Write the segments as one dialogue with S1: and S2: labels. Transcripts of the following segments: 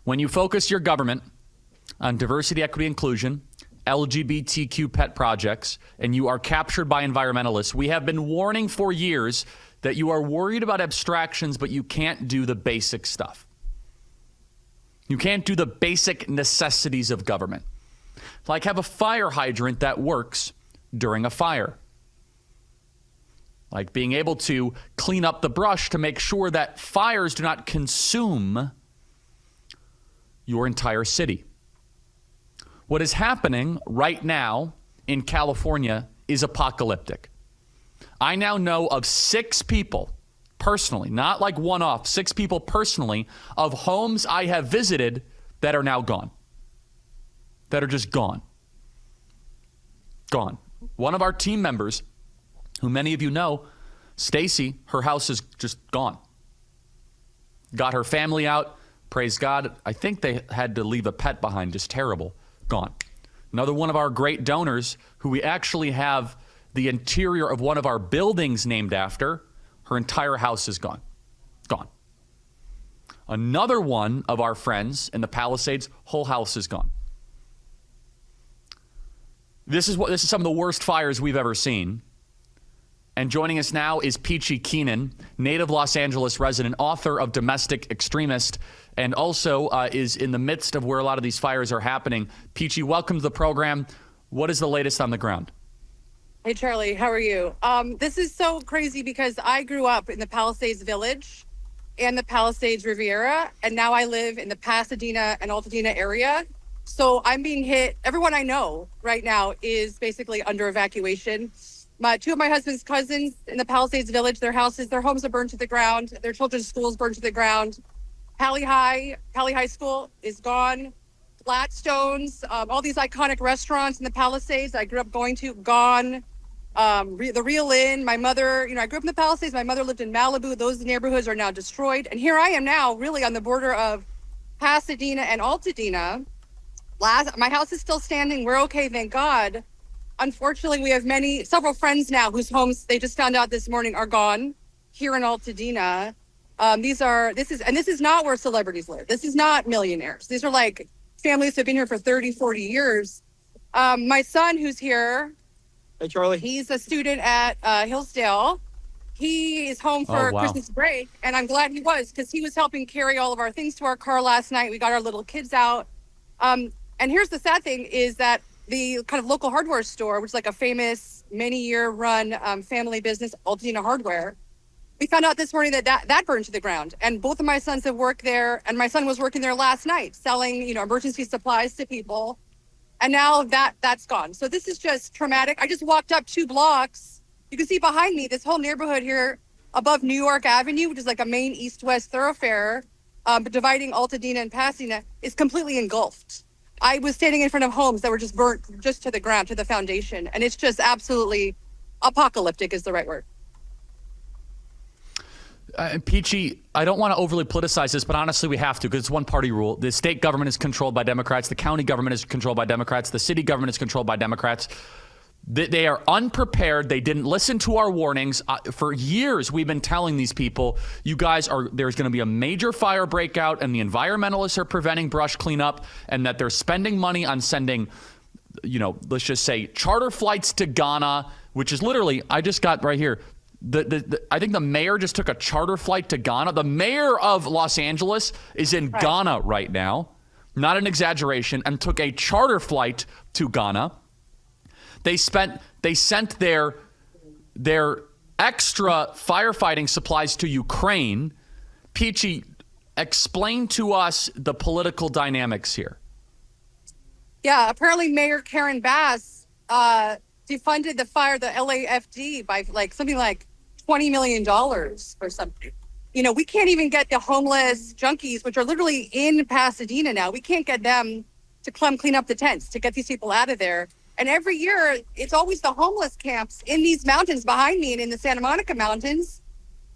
S1: When you focus your government on diversity, equity, inclusion, LGBTQ pet projects, and you are captured by environmentalists, we have been warning for years that you are worried about abstractions, but you can't do the basic stuff. You can't do the basic necessities of government. Like have a fire hydrant that works during a fire. Like being able to clean up the brush to make sure that fires do not consume your entire city. What is happening right now in California is apocalyptic. I now know of 6 people personally, not like one-off, 6 people personally of homes I have visited that are now gone. That are just gone. Gone. One of our team members, who many of you know, Stacy, her house is just gone. Got her family out. Praise God. I think they had to leave a pet behind. Just terrible. Gone. Another one of our great donors who we actually have the interior of one of our buildings named after, her entire house is gone. Gone. Another one of our friends in the Palisades, whole house is gone. This is some of the worst fires we've ever seen. And joining us now is Peachy Keenan, native Los Angeles resident, author of Domestic Extremist, and also is in the midst of where a lot of these fires are happening. Peachy, welcome to the program. What is the latest on the ground?
S2: Hey, Charlie, how are you? This is so crazy because I grew up in the Palisades Village and the Palisades Riviera, and now I live in the Pasadena and Altadena area. So I'm being hit. Everyone I know right now is basically under evacuation. Two of my husband's cousins in the Palisades Village, their homes are burned to the ground. Their children's schools burned to the ground. Pali High School is gone. Flatstones, all these iconic restaurants in the Palisades I grew up going to, gone. The Real Inn, my mother, I grew up in the Palisades. My mother lived in Malibu. Those neighborhoods are now destroyed. And here I am now, really on the border of Pasadena and Altadena. My house is still standing. We're okay, thank God. Unfortunately, we have several friends now whose homes they just found out this morning are gone here in Altadena. This is not where celebrities live. This is not millionaires. These are like families who have been here for 30, 40 years. My son who's here.
S3: Hey, Charlie.
S2: He's a student at Hillsdale. He is home for Christmas break, and I'm glad he was because he was helping carry all of our things to our car last night. We got our little kids out. And here's the sad thing is that the kind of local hardware store, which is like a famous many-year run family business, Altadena Hardware, we found out this morning that burned to the ground. And both of my sons have worked there, and my son was working there last night selling, emergency supplies to people. And now that's gone. So this is just traumatic. I just walked up 2 blocks. You can see behind me, this whole neighborhood here above New York Avenue, which is like a main east-west thoroughfare, but dividing Altadena and Pasadena, is completely engulfed. I was standing in front of homes that were just burnt just to the ground, to the foundation. And it's just absolutely apocalyptic is the right word.
S1: Peachy, I don't want to overly politicize this, but honestly, we have to because it's one-party rule. The state government is controlled by Democrats. The county government is controlled by Democrats. The city government is controlled by Democrats. They are unprepared. They didn't listen to our warnings. For years, we've been telling these people, there's going to be a major fire breakout and the environmentalists are preventing brush cleanup and that they're spending money on sending, let's just say charter flights to Ghana, which is literally, I just got right here. I think the mayor just took a charter flight to Ghana. The mayor of Los Angeles is in Ghana right now, not an exaggeration, and took a charter flight to Ghana. They sent their extra firefighting supplies to Ukraine. Peachy, explain to us the political dynamics here.
S2: Yeah, apparently Mayor Karen Bass defunded the LAFD by something like $20 million or something. We can't even get the homeless junkies, which are literally in Pasadena now. We can't get them to come clean up the tents, to get these people out of there. And every year, it's always the homeless camps in these mountains behind me and in the Santa Monica Mountains.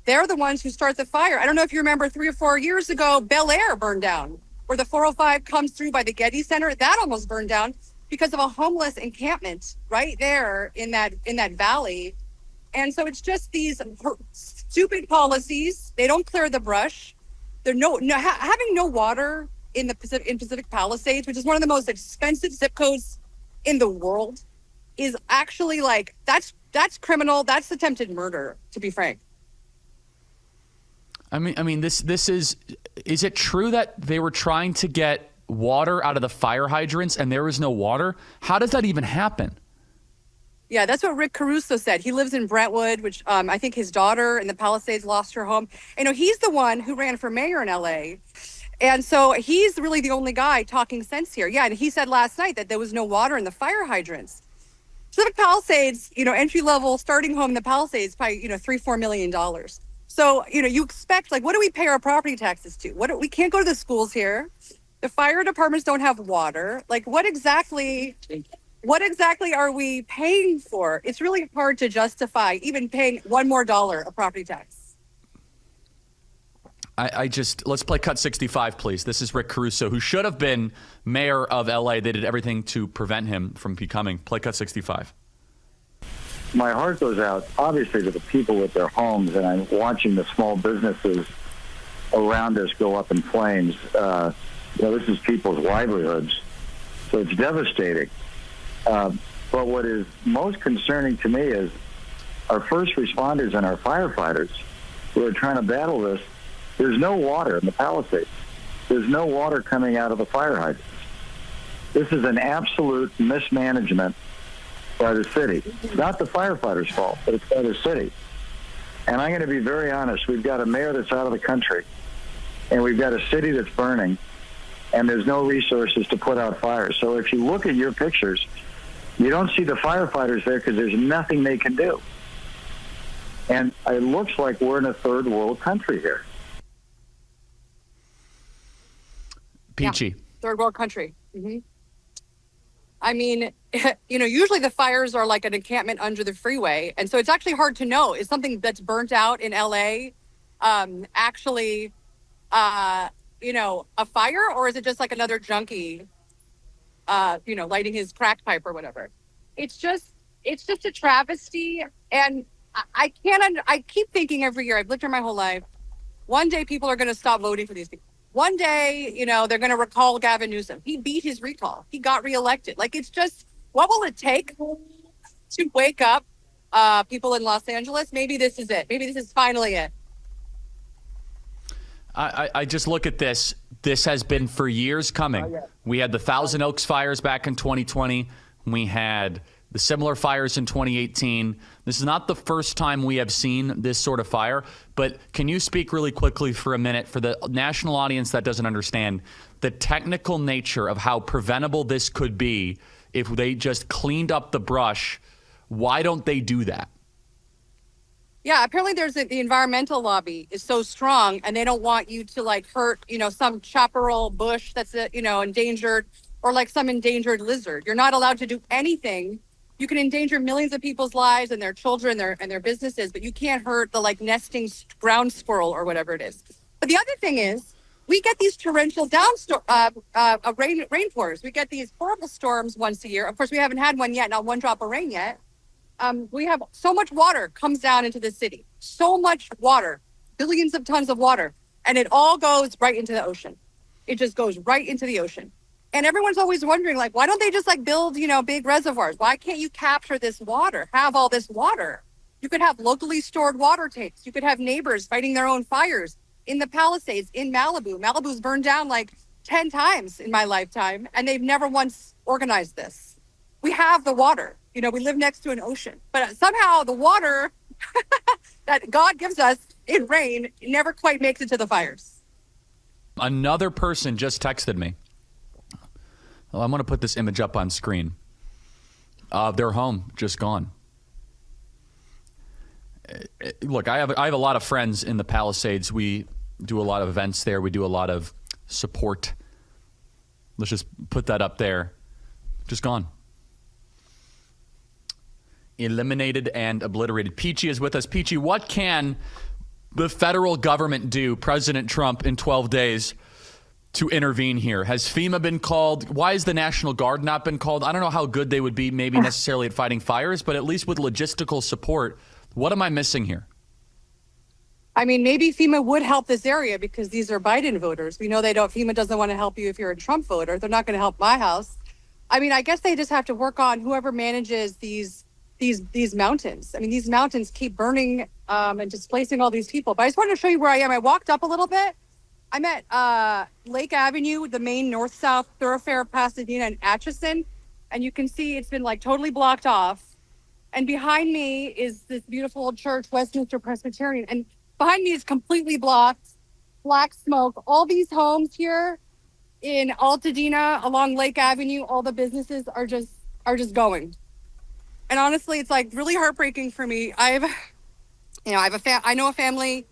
S2: They're the ones who start the fire. I don't know if you remember 3 or 4 years ago, Bel Air burned down, where the 405 comes through by the Getty Center. That almost burned down because of a homeless encampment right there in that valley. And so it's just these stupid policies. They don't clear the brush. Having no water in Pacific Palisades, which is one of the most expensive zip codes in the world, is actually like that's criminal. That's attempted murder, to be frank.
S1: I mean, this is it true that they were trying to get water out of the fire hydrants and there was no water? How does that even happen?
S2: Yeah, that's what Rick Caruso said. He lives in Brentwood, which I think his daughter in the Palisades lost her home. You know, he's the one who ran for mayor in LA. And so he's really the only guy talking sense here. Yeah, and he said last night that there was no water in the fire hydrants. Pacific Palisades, you know, entry level starting home in the Palisades, probably, you know, $3-4 million. So, you know, you expect, like, what do we pay our property taxes to? We can't go to the schools here. The fire departments don't have water. Like, what exactly are we paying for? It's really hard to justify even paying $1 more of property tax.
S1: Let's play cut 65, please. This is Rick Caruso, who should have been mayor of LA. They did everything to prevent him from becoming. Play cut 65.
S3: My heart goes out, obviously, to the people with their homes, and I'm watching the small businesses around us go up in flames. This is people's livelihoods, so it's devastating. But what is most concerning to me is our first responders and our firefighters who are trying to battle this. There's no water in the Palisades. There's no water coming out of the fire hydrants. This is an absolute mismanagement by the city. It's not the firefighters' fault, but it's by the city. And I'm going to be very honest. We've got a mayor that's out of the country, and we've got a city that's burning, and there's no resources to put out fires. So if you look at your pictures, you don't see the firefighters there because there's nothing they can do. And it looks like we're in a third world country here.
S1: Peachy.
S2: Yeah, third world country. Mm-hmm. I mean, you know, usually the fires are like an encampment under the freeway. And so it's actually hard to know, is something that's burnt out in LA actually, you know, a fire, or is it just like another junkie, you know, lighting his crack pipe or whatever? It's just a travesty. And I keep thinking every year, I've lived here my whole life, one day people are going to stop voting for these people. One day, you know, they're going to recall Gavin Newsom. He beat his recall. He got reelected. Like, it's just, what will it take to wake up people in Los Angeles? Maybe this is it. Maybe this is finally it.
S1: I just look at this. This has been for years coming. Oh, yeah. We had the Thousand Oaks fires back in 2020. We had the similar fires in 2018. This is not the first time we have seen this sort of fire, but can you speak really quickly for a minute for the national audience that doesn't understand the technical nature of how preventable this could be if they just cleaned up the brush? Why don't they do that?
S2: Yeah, apparently the environmental lobby is so strong, and they don't want you to like hurt, you know, some chaparral bush that's, you know, endangered, or like some endangered lizard. You're not allowed to do anything. You can endanger millions of people's lives and their children and their businesses, but you can't hurt the like nesting ground squirrel or whatever it is. But the other thing is, we get these torrential rainpours. We get these horrible storms once a year. Of course, we haven't had one yet, not one drop of rain yet. We have so much water comes down into the city, so much water, billions of tons of water, and it all goes right into the ocean. It just goes right into the ocean. And everyone's always wondering, like, why don't they just like build, you know, big reservoirs? Why can't you capture this water, have all this water? You could have locally stored water tanks. You could have neighbors fighting their own fires in the Palisades, in Malibu. Malibu's burned down like 10 times in my lifetime, and they've never once organized this. We have the water. You know, we live next to an ocean, but somehow the water that God gives us in rain never quite makes it to the fires.
S1: Another person just texted me. Well, I'm going to put this image up on screen. Their home just gone. Look, I have a lot of friends in the Palisades. We do a lot of events there. We do a lot of support. Let's just put that up there. Just gone. Eliminated and obliterated. Peachy is with us. Peachy, what can the federal government do, President Trump, in 12 days to intervene here? Has FEMA been called? Why has the National Guard not been called? I don't know how good they would be maybe necessarily at fighting fires, but at least with logistical support. What am I missing here?
S2: I mean, maybe FEMA would help this area because these are Biden voters. We know FEMA doesn't want to help you if you're a Trump voter. They're not going to help my house. I mean, I guess they just have to work on whoever manages these mountains. I mean, these mountains keep burning and displacing all these people. But I just wanted to show you where I am. I walked up a little bit. I'm at Lake Avenue, the main north-south thoroughfare of Pasadena and Atchison. And you can see it's been like totally blocked off. And behind me is this beautiful old church, Westminster Presbyterian. And behind me is completely blocked, black smoke. All these homes here in Altadena along Lake Avenue, all the businesses are just going. And honestly, it's like really heartbreaking for me. I know a family.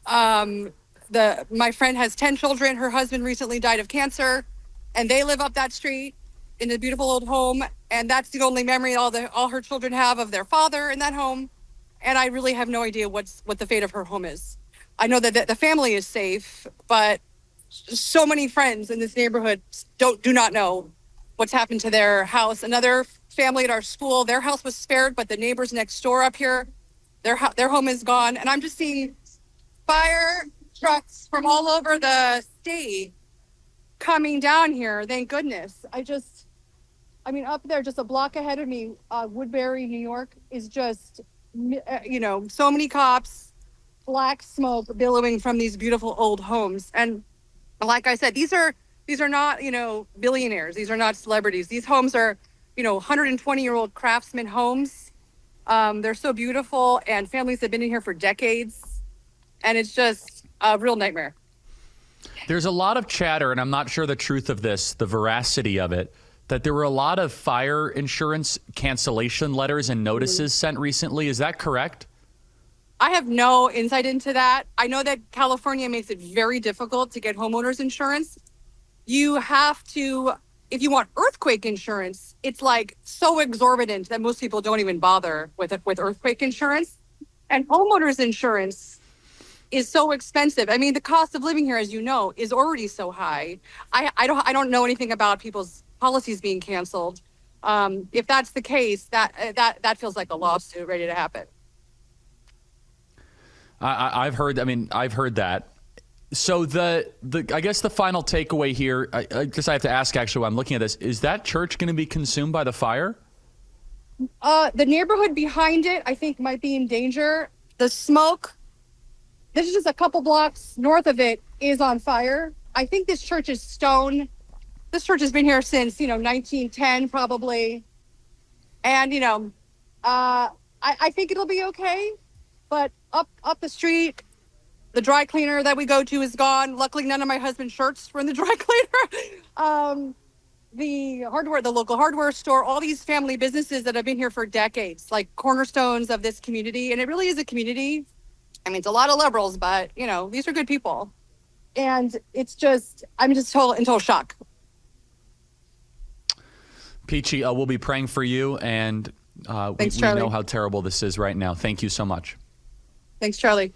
S2: My friend has 10 children. Her husband recently died of cancer, and they live up that street in a beautiful old home. And that's the only memory all her children have of their father in that home. And I really have no idea what the fate of her home is. I know that the family is safe, but so many friends in this neighborhood do not know what's happened to their house. Another family at our school, their house was spared, but the neighbors next door up here, their home is gone. And I'm just seeing fire trucks from all over the state coming down here. Thank goodness. I mean, up there, just a block ahead of me, Woodbury, New York, is just, so many cops, black smoke billowing from these beautiful old homes. And like I said, these are not, billionaires. These are not celebrities. These homes are, 120-year-old craftsman homes. They're so beautiful, and families have been in here for decades. And it's just a real nightmare.
S1: There's a lot of chatter, and I'm not sure the truth of this, the veracity of it, that there were a lot of fire insurance cancellation letters and notices sent recently. Is that correct?
S2: I have no insight into that. I know that California makes it very difficult to get homeowners insurance. You have to, if you want earthquake insurance, it's like so exorbitant that most people don't even bother with earthquake insurance. And homeowners insurance is so expensive. I mean, the cost of living here, as you know, is already so high. I don't know anything about people's policies being canceled. If that's the case, that feels like a lawsuit ready to happen.
S1: I've heard that. So I guess the final takeaway here, I guess I have to ask actually while I'm looking at this, is that church going to be consumed by the fire?
S2: The neighborhood behind it, I think, might be in danger. The smoke, this is just a couple blocks north of it, is on fire. I think this church is stone. This church has been here since, 1910 probably. And, I think it'll be okay. But up the street, the dry cleaner that we go to is gone. Luckily, none of my husband's shirts were in the dry cleaner. The local hardware store, all these family businesses that have been here for decades, like cornerstones of this community. And it really is a community. I mean, it's a lot of liberals, but, these are good people. And I'm just in total shock.
S1: Peachy, we'll be praying for you, and
S2: Thanks,
S1: we know how terrible this is right now. Thank you so much.
S2: Thanks, Charlie.